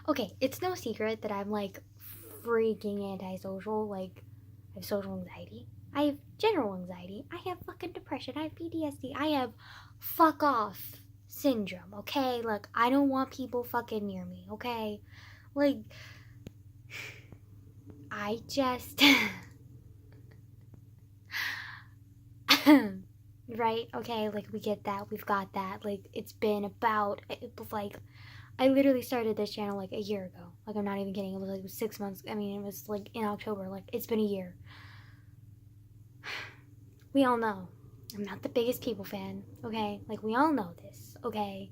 Okay, it's no secret that I'm like freaking antisocial. Like, I have social anxiety. I have general anxiety. I have fucking depression. I have PTSD. I have fuck off syndrome, okay? Like, I don't want people fucking near me, okay? Like, I just. Right? Okay, like, we get that. We've got that. Like, it's been about. It was like. I literally started this channel like a year ago. Like, I'm not even kidding. It was like 6 months. I mean, it was like in October. Like, it's been a year. We all know. I'm not the biggest people fan, okay? Like, we all know this, okay?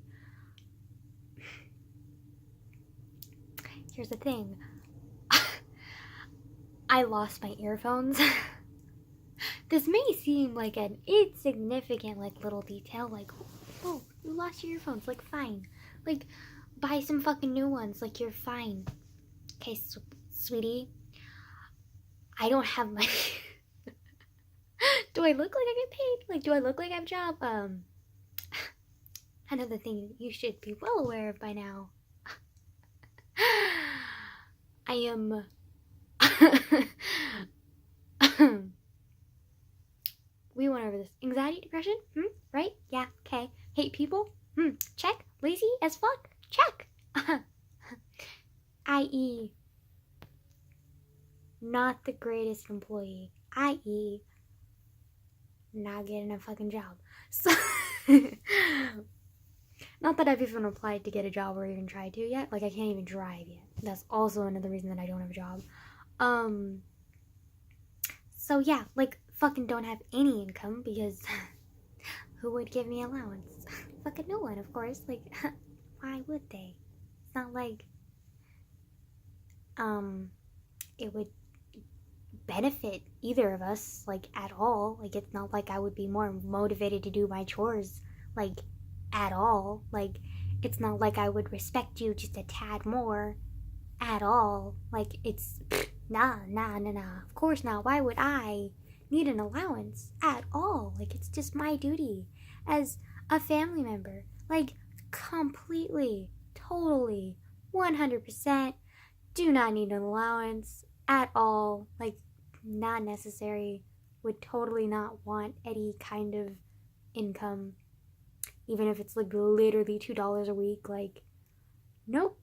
Here's the thing. I lost my earphones. This may seem like an insignificant, like, little detail. Like, oh, you lost your earphones. Like, fine. Like, buy some fucking new ones. Like, you're fine. Okay, sweetie. I don't have money. Do I look like I get paid? Like, do I look like I have a job? Another thing you should be well aware of by now. I am. We went over this. Anxiety, depression? Right? Yeah, okay. Hate people? Check. Lazy as fuck? Check. I.e., not the greatest employee. I.e., not getting a fucking job. So, not that I've even applied to get a job or even tried to yet. Like, I can't even drive yet. That's also another reason that I don't have a job. So yeah, like, fucking don't have any income because who would give me allowance? Fucking no one, of course. Like, why would they? It's not like, it would benefit either of us, like, at all. Like, it's not like I would be more motivated to do my chores, like, at all. Like, it's not like I would respect you just a tad more at all. Like, it's nah. Of course not. Why would I need an allowance at all? Like, it's just my duty as a family member. Like, completely, totally, 100% do not need an allowance at all. Like, not necessary. Would totally not want any kind of income, even if it's like literally $2 a week. Like, nope.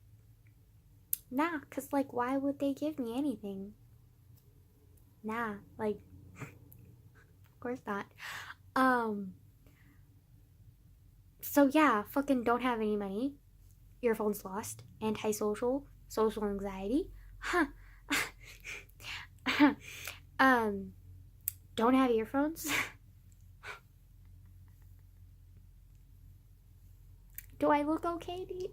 Nah, cause like, why would they give me anything? Nah, like, of course not. So yeah, fucking don't have any money. Earphones lost. Antisocial. Social anxiety. Huh. Don't have earphones. Do I look okay to you?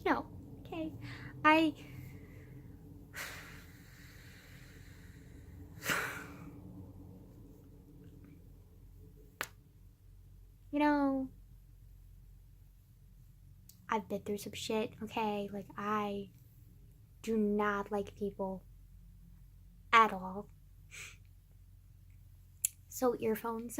No. Okay. You know, I've been through some shit, okay? Like, I do not like people at all. So earphones,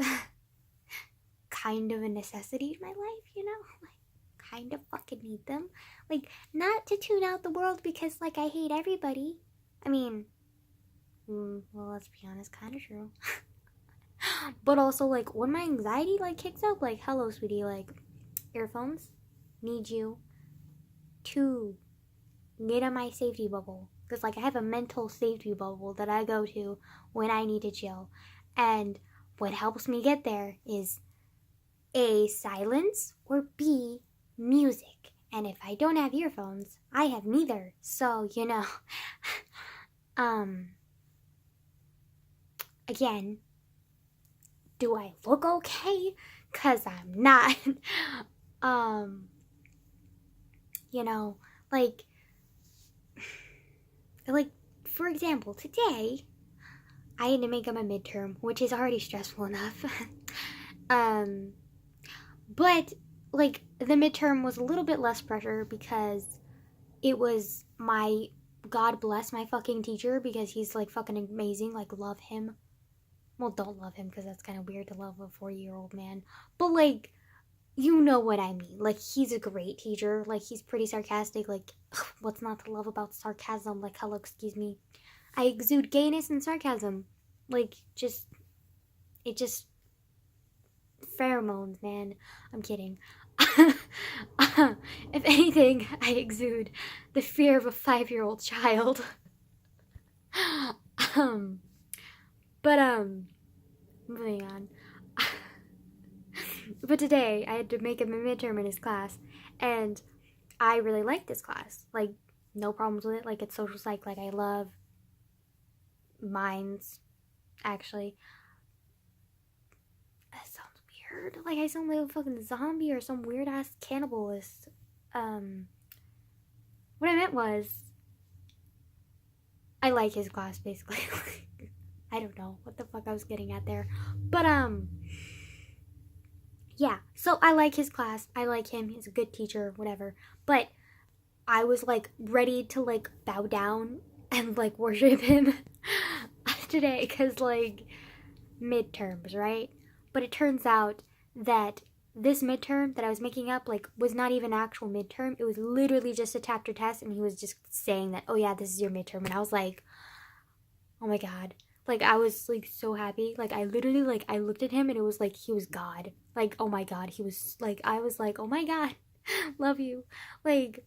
kind of a necessity in my life, you know? Like, kind of fucking need them. Like, not to tune out the world because, like, I hate everybody. I mean, well, let's be honest, kind of true. But also, like, when my anxiety, like, kicks up, like, hello, sweetie, like, earphones, need you to get in my safety bubble. Because, like, I have a mental safety bubble that I go to when I need to chill. And what helps me get there is A, silence, or B, music. And if I don't have earphones, I have neither. So, you know, again, do I look okay? 'Cause I'm not. You know, like, for example, today, I had to make up a midterm, which is already stressful enough. But, like, the midterm was a little bit less pressure because it was my, God bless my fucking teacher because he's, like, fucking amazing. Like, love him. Well, don't love him because that's kind of weird to love a 40-year-old man. But, like, you know what I mean. Like, he's a great teacher. Like, he's pretty sarcastic. Like, what's not to love about sarcasm? Like, hello, excuse me. I exude gayness and sarcasm. Like, it just, pheromones, man. I'm kidding. If anything, I exude the fear of a 5-year-old child. um, but, moving on. But today, I had to make a midterm in his class, and I really liked this class. Like, no problems with it. Like, it's social psych. Like, I love minds, actually. That sounds weird. Like, I sound like a fucking zombie or some weird-ass cannibalist. What I meant was, I like his class, basically. I don't know what the fuck I was getting at there. But, yeah. So, I like his class. I like him. He's a good teacher, whatever. But I was, like, ready to, like, bow down and, like, worship him today. Because, like, midterms, right? But it turns out that this midterm that I was making up, like, was not even actual midterm. It was literally just a chapter test, and he was just saying that, oh yeah, this is your midterm. And I was like, oh my god. Like, I was, like, so happy. Like, I literally, like, I looked at him, and it was like he was God. Like, oh my god, he was, like, I was like, oh my god, love you. Like,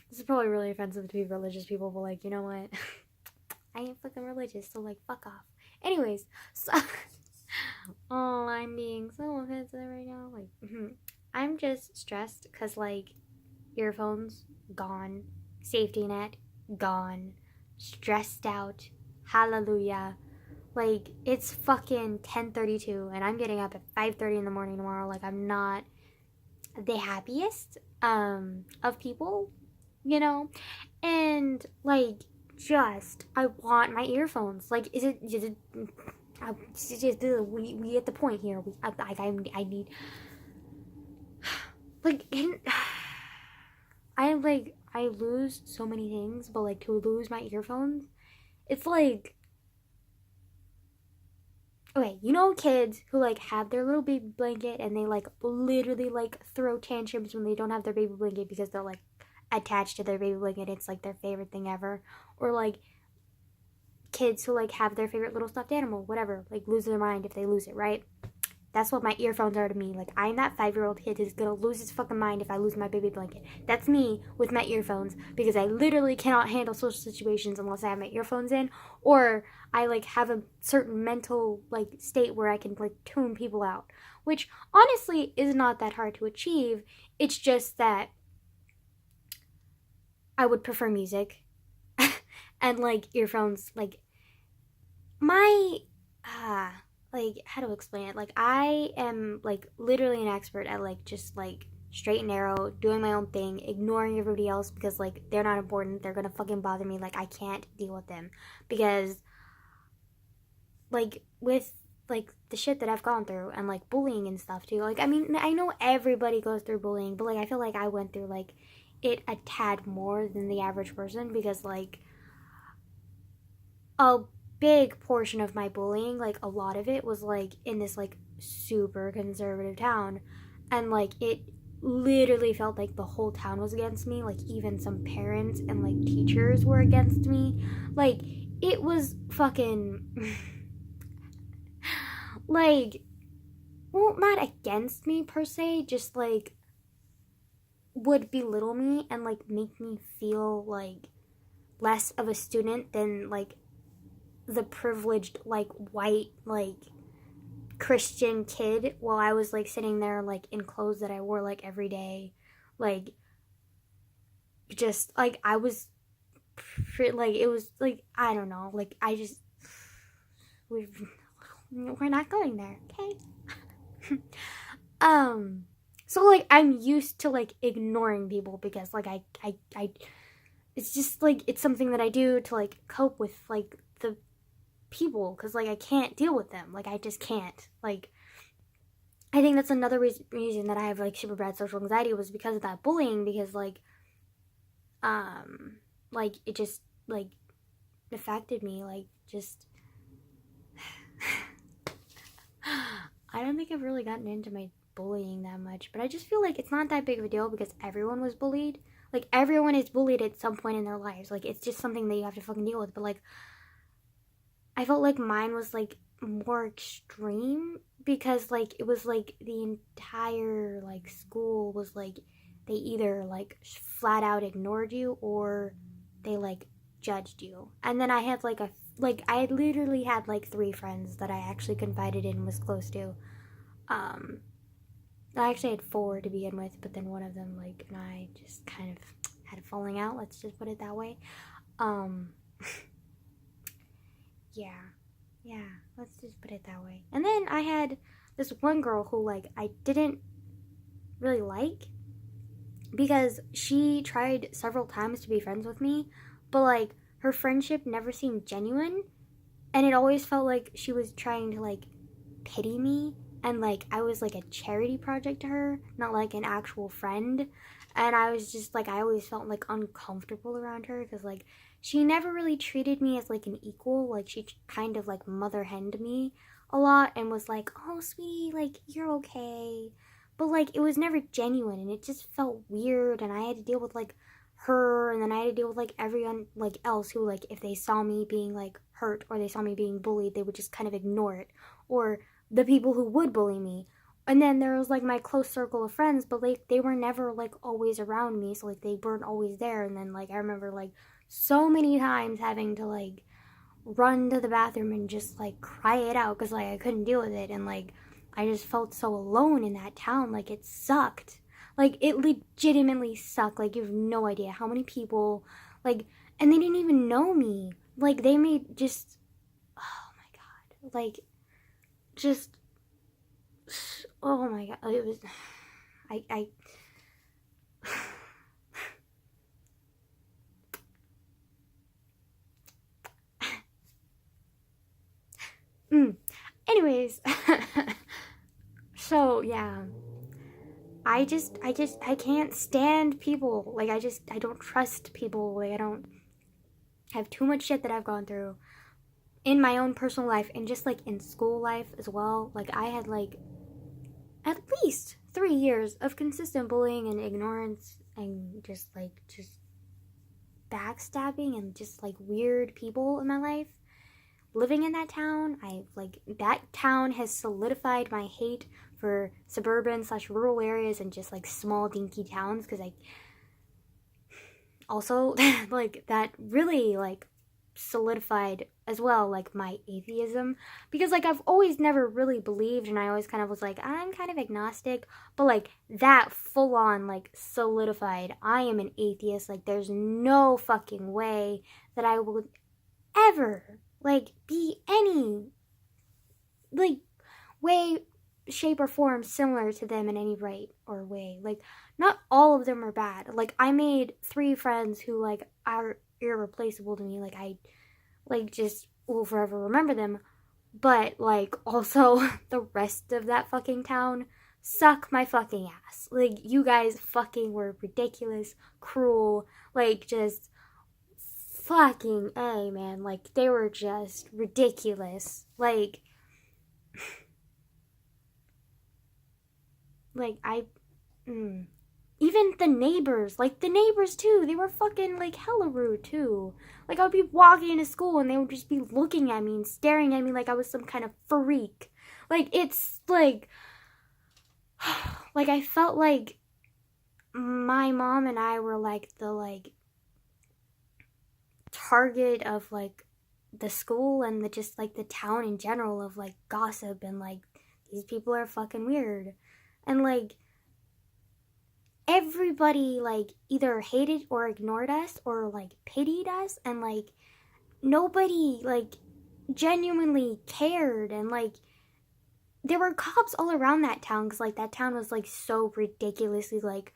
this is probably really offensive to religious people, but, like, you know what? I ain't fucking religious, so, like, fuck off. Anyways, so, oh, I'm being so offensive right now. Like, I'm just stressed because, like, earphones gone, safety net gone, stressed out, hallelujah. Like, it's fucking 10:32, and I'm getting up at 5:30 in the morning tomorrow. Like, I'm not the happiest of people, you know? And, like, just, I want my earphones. Like, is it we at the point here. I need, like, I lose so many things, but, like, to lose my earphones, it's like, okay, you know kids who, like, have their little baby blanket and they, like, literally, like, throw tantrums when they don't have their baby blanket because they're, like, attached to their baby blanket. It's, like, their favorite thing ever. Or, like, kids who, like, have their favorite little stuffed animal, whatever, like, lose their mind if they lose it, right? That's what my earphones are to me. Like, I'm that 5-year-old kid who's gonna lose his fucking mind if I lose my baby blanket. That's me with my earphones, because I literally cannot handle social situations unless I have my earphones in, or I, like, have a certain mental, like, state where I can, like, tune people out, which honestly is not that hard to achieve. It's just that I would prefer music and, like, earphones. Like, my like, how to explain it? Like, I am, like, literally an expert at, like, just, like, straight and narrow, doing my own thing, ignoring everybody else because, like, they're not important. They're gonna fucking bother me. Like, I can't deal with them because, like, with, like, the shit that I've gone through and, like, bullying and stuff too. Like, I mean, I know everybody goes through bullying, but, like, I feel like I went through, like, it a tad more than the average person because, like, a big portion of my bullying, like, a lot of it was, like, in this, like, super conservative town, and, like, it literally felt like the whole town was against me. Like, even some parents and, like, teachers were against me. Like, it was fucking like, well, not against me per se, just, like, would belittle me and, like, make me feel like less of a student than, like, the privileged, like, white, like, Christian kid while I was, like, sitting there, like, in clothes that I wore, like, every day. Like, just, like, I was, like, it was, like, I don't know. Like, I just, we're not going there, okay? So, like, I'm used to, like, ignoring people because, like, I it's just, like, it's something that I do to, like, cope with, like, the people, because, like, I can't deal with them. Like, I just can't. Like, I think that's another reason that I have, like, super bad social anxiety was because of that bullying, because, like, it just, like, affected me, like, just, I I don't think I've really gotten into my bullying that much, but I just feel like it's not that big of a deal because everyone was bullied. Like, everyone is bullied at some point in their lives. Like, it's just something that you have to fucking deal with. But, like, I felt like mine was, like, more extreme because, like, it was, like, the entire, like, school was, like, they either, like, flat out ignored you or they, like, judged you. And then I had, like, I literally had, like, 3 friends that I actually confided in and was close to. I actually had 4 to begin with, but then one of them, like, and I just kind of had a falling out, let's just put it that way. Yeah, let's just put it that way. And then I had this one girl who, like, I didn't really like because she tried several times to be friends with me, but, like, her friendship never seemed genuine, and it always felt like she was trying to, like, pity me, and, like, I was, like, a charity project to her, not, like, an actual friend, and I was just, like, I always felt, like, uncomfortable around her, because, like, she never really treated me as, like, an equal, like, she kind of, like, mother-henned me a lot, and was like, oh, sweetie, like, you're okay, but, like, it was never genuine, and it just felt weird, and I had to deal with, like, her, and then I had to deal with, like, everyone, like, else who, like, if they saw me being, like, hurt, or they saw me being bullied, they would just kind of ignore it, or the people who would bully me. And then there was, like, my close circle of friends, but, like, they were never, like, always around me, so, like, they weren't always there. And then, like, I remember, like, so many times having to, like, run to the bathroom and just, like, cry it out because, like, I couldn't deal with it. And, like, I just felt so alone in that town. Like, it sucked. Like, it legitimately sucked. Like, you have no idea how many people, like, and they didn't even know me. Like, they made just, oh my God. Like, just, oh my God, it was, I anyways, so, yeah, I can't stand people, like, I don't trust people, like, I have too much shit that I've gone through in my own personal life, and just, like, in school life as well, like, I had, like, at least 3 years of consistent bullying and ignorance and just backstabbing and just, like, weird people in my life. Living in that town, that town has solidified my hate for suburban / rural areas and just, like, small dinky towns, because I also like, that really, like, solidified as well, like, my atheism, because, like, I've always never really believed, and I always kind of was like, I'm kind of agnostic, but, like, that full on, like, solidified, I am an atheist. Like, there's no fucking way that I would ever, like, be any, like, way, shape, or form similar to them in any right or way. Like, not all of them are bad. Like, I made 3 friends who, like, are irreplaceable to me. Like, I, like, just will forever remember them. But, like, also, the rest of that fucking town, suck my fucking ass. Like, you guys fucking were ridiculous, cruel, like, just fucking A, man. Like, they were just ridiculous. Like, even the neighbors, like, the neighbors too, they were fucking, like, hella rude too. Like, I would be walking into school and they would just be looking at me and staring at me like I was some kind of freak. Like, it's, like, like, I felt like my mom and I were, like, the, like, target of, like, the school and just, like, the town in general of, like, gossip and, like, these people are fucking weird. And, like, everybody, like, either hated or ignored us or, like, pitied us, and, like, nobody, like, genuinely cared. And, like, there were cops all around that town because, like, that town was, like, so ridiculously, like,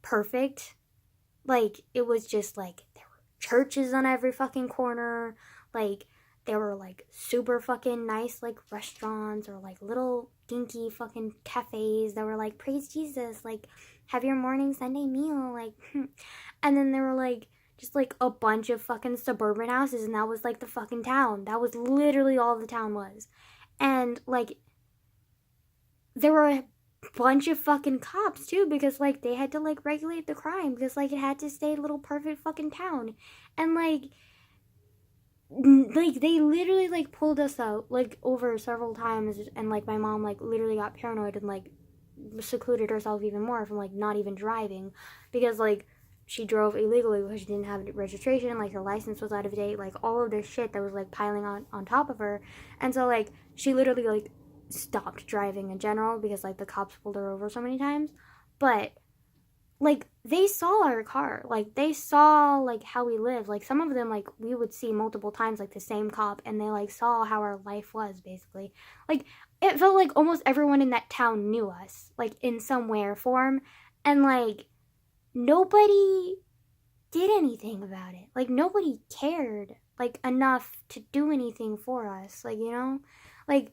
perfect. Like, it was just, like, there were churches on every fucking corner. Like, there were, like, super fucking nice, like, restaurants or, like, little dinky fucking cafes that were, like, praise Jesus, like, have your morning Sunday meal, like, and then there were, like, just, like, a bunch of fucking suburban houses, and that was, like, the fucking town. That was literally all the town was. And, like, there were a bunch of fucking cops too, because like they had to like regulate the crime, because like it had to stay a little perfect fucking town. And like they literally like pulled us out like over several times, and like my mom like literally got paranoid and like secluded herself even more from like not even driving, because like she drove illegally because she didn't have registration, like her license was out of date, like all of this shit that was like piling on top of her. And so like she literally like stopped driving in general because like the cops pulled her over so many times. But like they saw our car, like they saw like how we live, like some of them like we would see multiple times, like the same cop, and they like saw how our life was basically. Like it felt like almost everyone in that town knew us, like in some way or form. And like nobody did anything about it, like nobody cared like enough to do anything for us, like, you know, like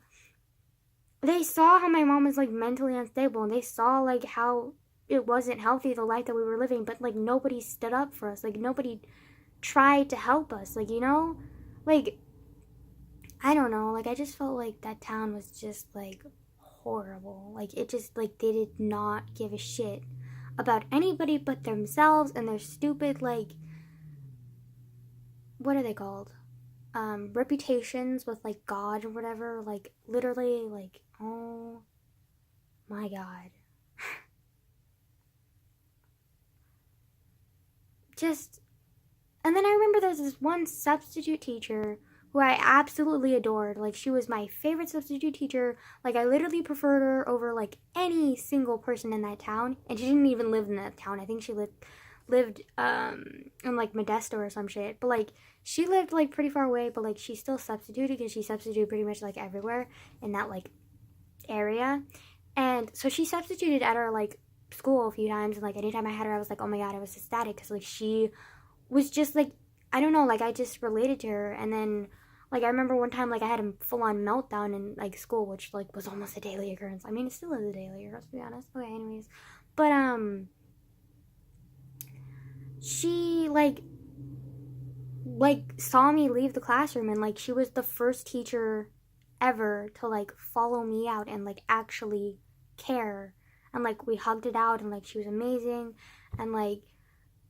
they saw how my mom was like mentally unstable, and they saw like how it wasn't healthy, the life that we were living, but like nobody stood up for us, like nobody tried to help us, like, you know, like I don't know, like I just felt like that town was just like horrible, like it just like they did not give a shit about anybody but themselves and their stupid like, what are they called, reputations with like God or whatever, like literally, like, oh my god. Just, and then I remember there's this one substitute teacher who I absolutely adored. Like she was my favorite substitute teacher. Like I literally preferred her over like any single person in that town. And she didn't even live in that town. I think she lived in like Modesto or some shit. But like she lived like pretty far away, but like she still substituted, because she substituted pretty much like everywhere in that like area. And so she substituted at our like school a few times, and like anytime I had her I was like, oh my god, I was ecstatic, because like she was just like, I don't know, like I just related to her. And then like I remember one time like I had a full on meltdown in like school, which like was almost a daily occurrence. I mean, it still is a daily occurrence, to be honest. Okay, anyways. But she like saw me leave the classroom, and like she was the first teacher ever to like follow me out and like actually care. And like we hugged it out, and like she was amazing. And like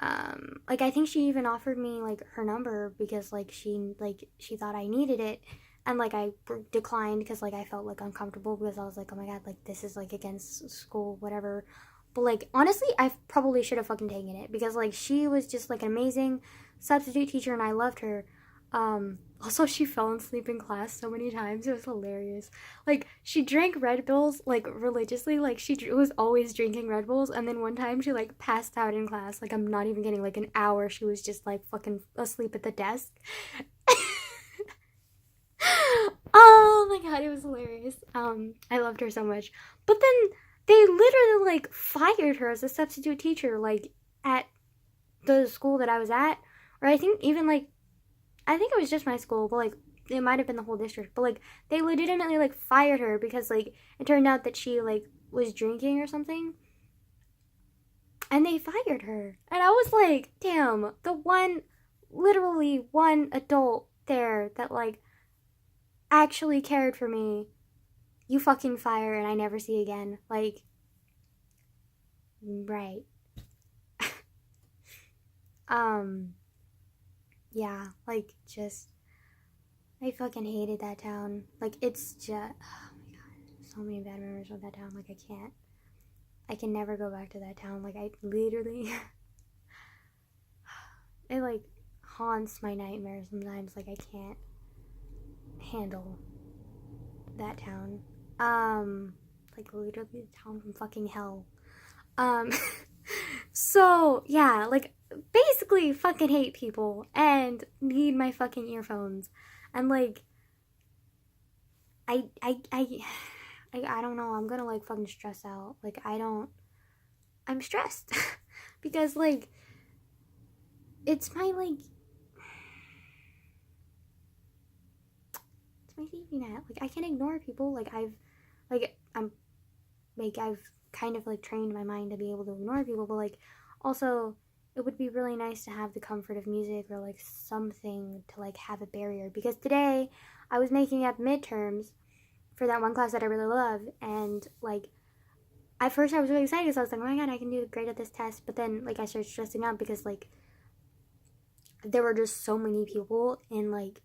I think she even offered me like her number, because like she thought I needed it. And like I declined because like I felt like uncomfortable, because I was like, oh my god, like this is like against school, whatever. But like honestly, I probably should have fucking taken it, because like she was just like an amazing substitute teacher and I loved her. Also, she fell asleep in class so many times. It was hilarious. Like she drank Red Bulls like religiously. Like she was always drinking Red Bulls, and then one time she like passed out in class. Like I'm not even kidding. Like an hour, she was just like fucking asleep at the desk. Oh my god, it was hilarious. I loved her so much. But then they literally like fired her as a substitute teacher, like at the school that I was at, or I think even like, I think it was just my school, but like it might have been the whole district. But like they legitimately like fired her because like it turned out that she like was drinking or something, and they fired her. And I was like, damn, the one, literally one adult there that like actually cared for me, you fucking fire and I never see again. Like, right. um yeah, like just, I fucking hated that town. Like it's just, oh my god, so many bad memories of that town. Like I can never go back to that town. Like I literally it like haunts my nightmares sometimes. Like I can't handle that town. Like literally the town from fucking hell. Um so yeah, like basically fucking hate people and need my fucking earphones. And like I I I I don't know, I'm gonna like fucking stress out. Like I'm stressed because like it's my like it's my safety net. Like I can ignore people. Like I've kind of like trained my mind to be able to ignore people, but like also it would be really nice to have the comfort of music or like something to like have a barrier, because today I was making up midterms for that one class that I really love. And like at first I was really excited because I was like, oh my god, I can do great at this test. But then like I started stressing out because like there were just so many people in like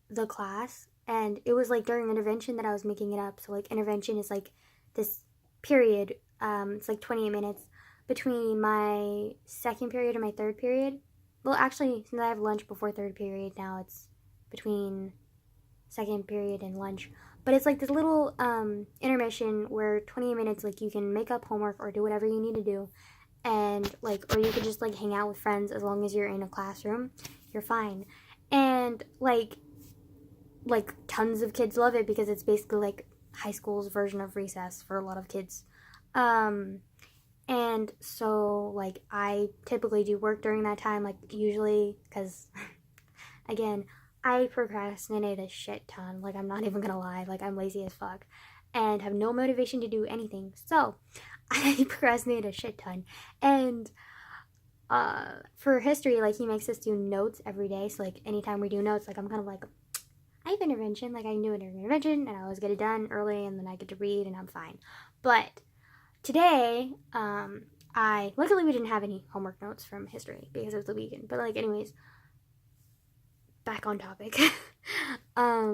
the class, and it was like during intervention that I was making it up. So like intervention is like this period, it's like 28 minutes between my second period and my third period. Well, actually, since I have lunch before third period now, it's between second period and lunch. But it's like this little intermission where 28 minutes, like you can make up homework or do whatever you need to do, and like, or you could just like hang out with friends. As long as you're in a classroom, you're fine. And like tons of kids love it because it's basically like high school's version of recess for a lot of kids. And so like I typically do work during that time, like usually, because again, I procrastinate a shit ton. Like I'm not even gonna lie, like I'm lazy as fuck and have no motivation to do anything. So I procrastinate a shit ton. And for history, like he makes us do notes every day. So like anytime we do notes, like I'm kind of like, I have intervention, like I can do an intervention and I always get it done early and then I get to read and I'm fine. But today, luckily we didn't have any homework notes from history because it was the weekend. But like anyways, back on topic. I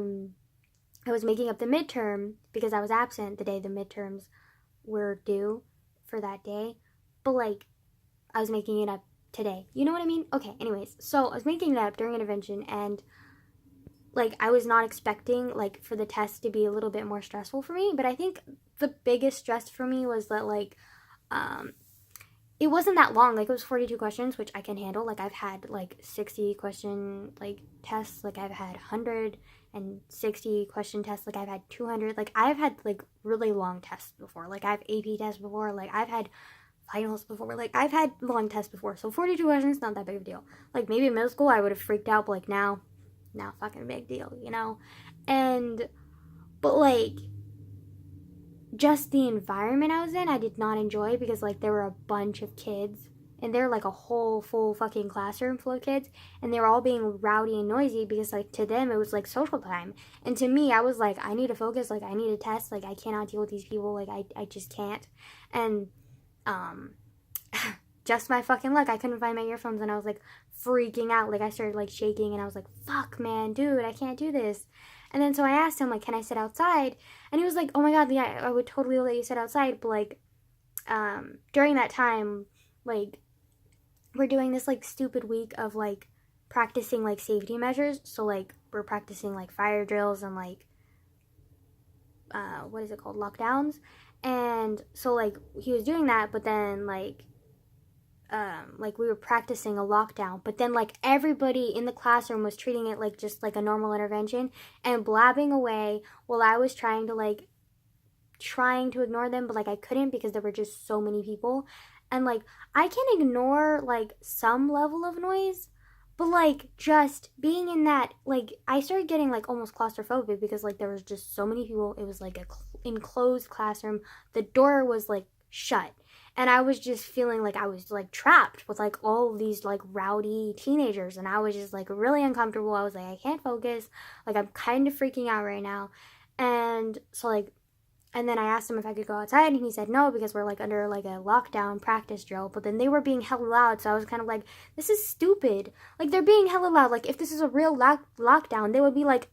was making up the midterm because I was absent the day the midterms were due for that day. But like I was making it up today. You know what I mean? Okay, anyways. So I was making it up during intervention, and like I was not expecting like for the test to be a little bit more stressful for me, but I think the biggest stress for me was that like it wasn't that long. Like it was 42 questions, which I can handle. Like I've had like 60 question like tests, like I've had 160 question tests, like I've had 200. Like I've had like really long tests before. Like I've AP tests before, like I've had finals before, like I've had long tests before. So 42 questions, not that big of a deal. Like maybe in middle school I would have freaked out, but like now fucking big deal, you know? But like just the environment I was in, I did not enjoy because like there were a bunch of kids, and they're like a whole full fucking classroom full of kids, and they were all being rowdy and noisy because like to them it was like social time, and to me I was like, I need to focus, like I need a test, like I cannot deal with these people, like I just can't. And just my fucking luck, I couldn't find my earphones and I was like freaking out. Like I started like shaking and I was like, fuck man, dude, I can't do this. And then so I asked him like, can I sit outside? And he was like, oh my god, yeah, I would totally let you sit outside. But like during that time, like we're doing this like stupid week of like practicing like safety measures. So like we're practicing like fire drills and like what is it called, lockdowns. And so like he was doing that, but then like we were practicing a lockdown, but then like everybody in the classroom was treating it like just like a normal intervention and blabbing away while I was trying to ignore them, but like I couldn't because there were just so many people. And like I can ignore like some level of noise, but like just being in that, like I started getting like almost claustrophobic because like there was just so many people. It was like a enclosed classroom. The door was like shut. And I was just feeling like I was like trapped with like all of these like rowdy teenagers, and I was just like really uncomfortable. I was like, I can't focus. Like I'm kind of freaking out right now. And so like, and then I asked him if I could go outside, and he said no because we're like under like a lockdown practice drill. But then they were being hella loud, so I was kind of like, this is stupid. Like they're being hella loud. Like if this is a real lockdown, they would be like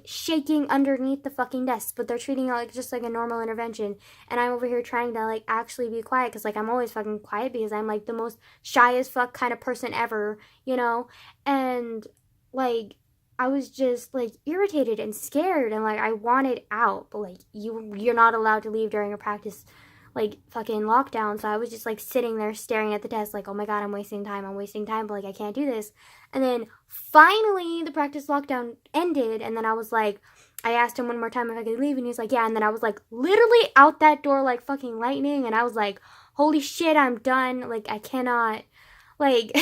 shaking underneath the fucking desks, but they're treating it like just like a normal intervention. And I'm over here trying to like actually be quiet because like I'm always fucking quiet because I'm like the most shy as fuck kind of person ever, you know? And like I was just like irritated and scared, and like I wanted out, but like you're not allowed to leave during a practice like fucking lockdown. So I was just like sitting there staring at the test like, oh my god, I'm wasting time, but like I can't do this. And then finally the practice lockdown ended, and then I was like, I asked him one more time if I could leave, and he was like, yeah. And then I was like literally out that door like fucking lightning, and I was like, holy shit, I'm done, like I cannot, like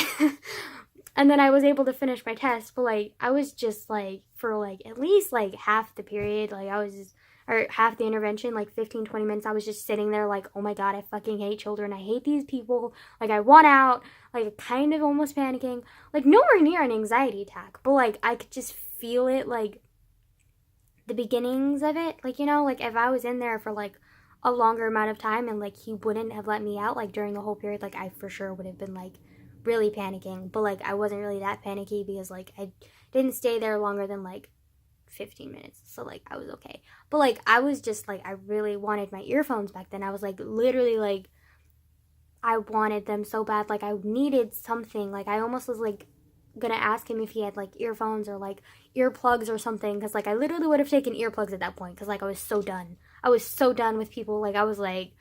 and then I was able to finish my test. But like I was just like, for like at least like half the period, like I was just, or half the intervention, like 15-20 minutes, I was just sitting there like, oh my god, I fucking hate children, I hate these people, like I want out, like kind of almost panicking, like nowhere near an anxiety attack, but like I could just feel it like the beginnings of it. Like, you know, like if I was in there for like a longer amount of time and like he wouldn't have let me out like during the whole period, like I for sure would have been like really panicking. But like I wasn't really that panicky because like I didn't stay there longer than like 15 minutes. So like I was okay. But like I was just like I really wanted my earphones back then. I was like literally like I wanted them so bad. Like I needed something. Like I almost was like gonna ask him if he had like earphones or like earplugs or something, because like I literally would have taken earplugs at that point, because like I was so done. I was so done with people. Like I was like,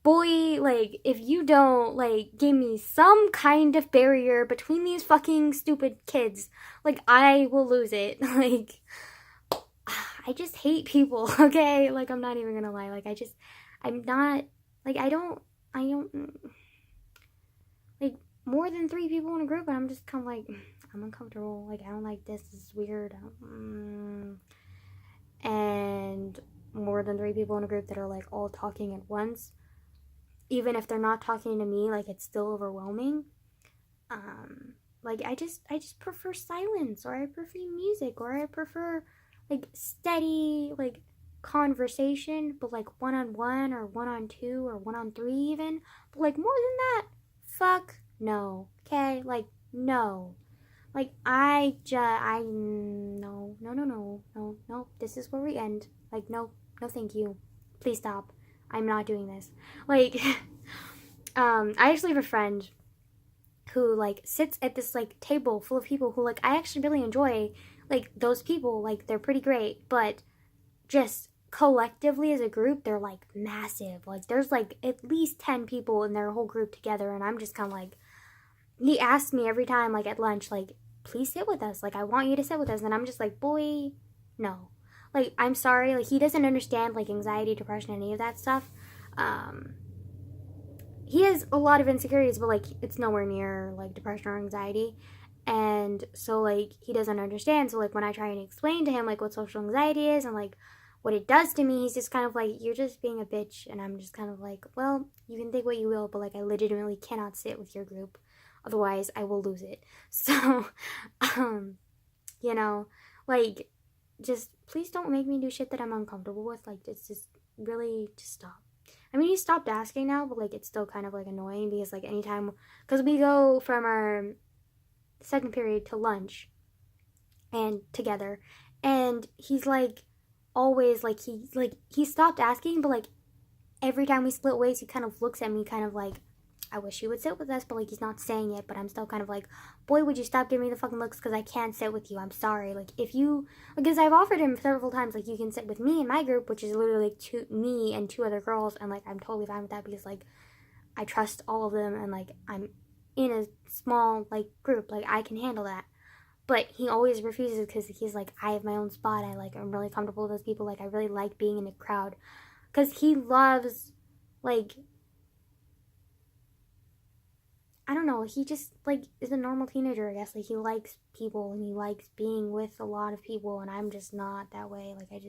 boy, like if you don't like give me some kind of barrier between these fucking stupid kids, like I will lose it. Like I just hate people. Okay, like I'm not even gonna lie. Like I'm not like I don't like more than 3 people in a group, and I'm just kind of like, I'm uncomfortable. Like I don't like this. This is weird. And more than 3 people in a group that are like all talking at once, even if they're not talking to me, like it's still overwhelming. Like I just prefer silence, or I prefer music, or I prefer like steady like conversation, but like one on one or one on two or one on three even. But like more than that, fuck no. Okay, like no. Like I no no no no no no. This is where we end. Like no no thank you. Please stop. I'm not doing this. Like I actually have a friend who like sits at this like table full of people who like I actually really enjoy. Like those people, like they're pretty great, but just collectively as a group they're like massive. Like there's like at least 10 people in their whole group together, and I'm just kind of like, he asks me every time like at lunch like, please sit with us, like I want you to sit with us, and I'm just like, boy, no. Like I'm sorry, like he doesn't understand like anxiety, depression, any of that stuff. He has a lot of insecurities, but like it's nowhere near like depression or anxiety. And so like he doesn't understand. So like when I try and explain to him like what social anxiety is and like what it does to me, he's just kind of like, you're just being a bitch. And I'm just kind of like, well, you can think what you will, but like I legitimately cannot sit with your group, otherwise I will lose it. So you know, like just please don't make me do shit that I'm uncomfortable with. Like it's just really just stop. I mean, he stopped asking now, but like it's still kind of like annoying because like anytime, because we go from our second period to lunch and together, and he's like always like he stopped asking, but like every time we split ways he kind of looks at me kind of like, I wish you would sit with us, but like he's not saying it, but I'm still kind of like, boy, would you stop giving me the fucking looks, because I can't sit with you. I'm sorry. Like if you, because I've offered him several times, like you can sit with me in my group, which is literally like me and 2 other girls, and like I'm totally fine with that because like I trust all of them, and like I'm in a small like group, like I can handle that. But he always refuses because he's like, I have my own spot. I like, I'm really comfortable with those people. Like I really like being in a crowd, because he loves like, I don't know, he just like is a normal teenager, I guess. Like he likes people and he likes being with a lot of people, and I'm just not that way. Like I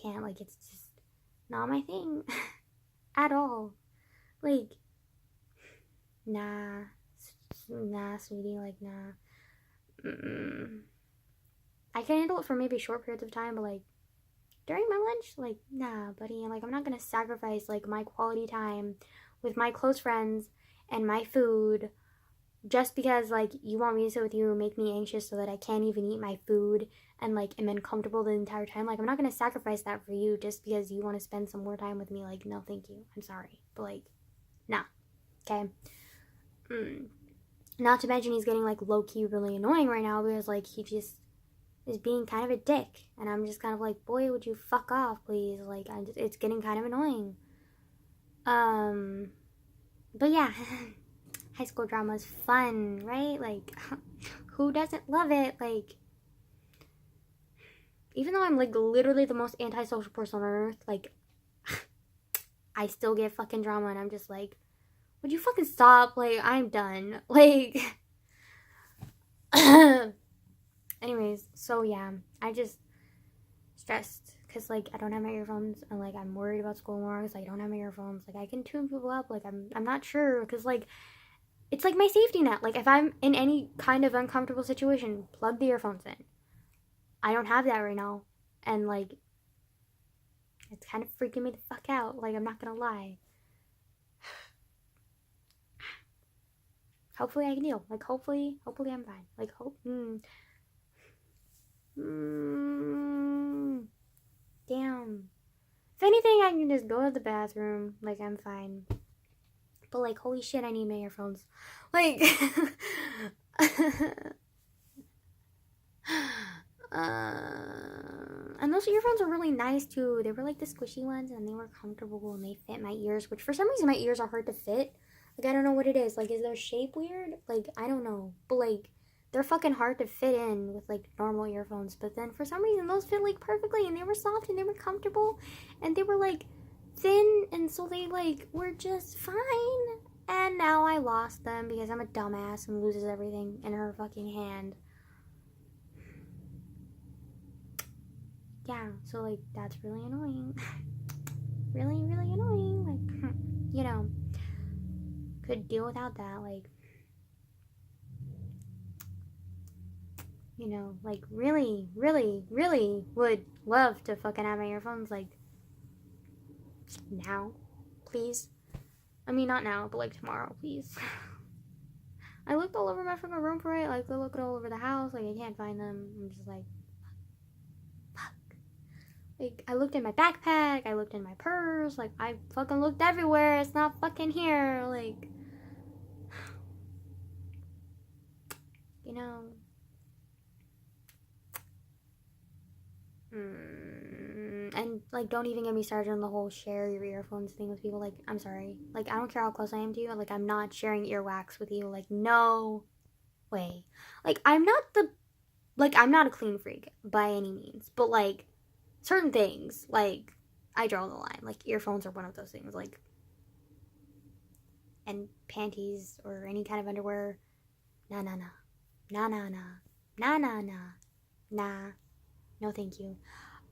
can't, like it's just not my thing at all. Like nah, nah, sweetie, like nah. I can handle it for maybe short periods of time, but like during my lunch, like nah, buddy. Like I'm not gonna sacrifice like my quality time with my close friends and my food just because like you want me to sit with you and make me anxious so that I can't even eat my food and like am uncomfortable the entire time. Like I'm not gonna sacrifice that for you just because you want to spend some more time with me. Like no thank you, I'm sorry, but like nah. Okay. Not to mention he's getting like low-key really annoying right now because like he just is being kind of a dick, and I'm just kind of like, boy, would you fuck off please. Like it's getting kind of annoying. But yeah. High school drama is fun, right? Like who doesn't love it? Like even though I'm like literally the most antisocial person on earth, like I still get fucking drama, and I'm just like, would you fucking stop? Like I'm done. Like anyways, so yeah, I just stressed because like I don't have my earphones, and like I'm worried about school tomorrow because I don't have my earphones. Like I can tune people up, like I'm not sure, because like it's like my safety net. Like if I'm in any kind of uncomfortable situation, plug the earphones in. I don't have that right now. And, like, it's kind of freaking me the fuck out. Like, I'm not gonna lie. Hopefully I can deal. Like, hopefully I'm fine. Like, damn. If anything, I can just go to the bathroom. Like, I'm fine. But, like, holy shit, I need my earphones. Like, and those earphones are really nice, too. They were, like, the squishy ones, and they were comfortable, and they fit my ears, which for some reason my ears are hard to fit. Like, I don't know what it is. Like, is their shape weird? Like, I don't know. But, like, they're fucking hard to fit in with, like, normal earphones. But then, for some reason, those fit, like, perfectly, and they were soft, and they were comfortable, and they were, like, thin, and so they, like, were just fine. And now I lost them because I'm a dumbass and loses everything in her fucking hand. Yeah, so, like, that's really annoying. Really, really annoying. Like, you know, could deal without that. Like, you know, like, really, really, really would love to fucking have my earphones, like, now, please. I mean, not now, but, like, tomorrow, please. I looked all over my fucking room for it. Like, I looked all over the house. Like, I can't find them. I'm just like, fuck. Like, I looked in my backpack. I looked in my purse. Like, I fucking looked everywhere. It's not fucking here. Like, you know. And, like, don't even get me started on the whole share your earphones thing with people. Like, I'm sorry. Like, I don't care how close I am to you. Like, I'm not sharing earwax with you. Like, no way. Like, I'm not a clean freak by any means. But, like, certain things, like, I draw the line. Like, earphones are one of those things. Like, and panties or any kind of underwear. Nah, nah, nah. Nah, nah, nah. Nah, nah, nah. Nah. No, thank you.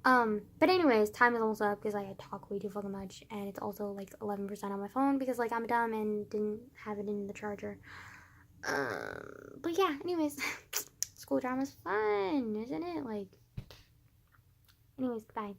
But anyways, time is almost up because I talk way too fucking much, and it's also like 11% on my phone because like I'm dumb and didn't have it in the charger. But yeah, anyways, school drama's fun, isn't it? Like, anyways, bye.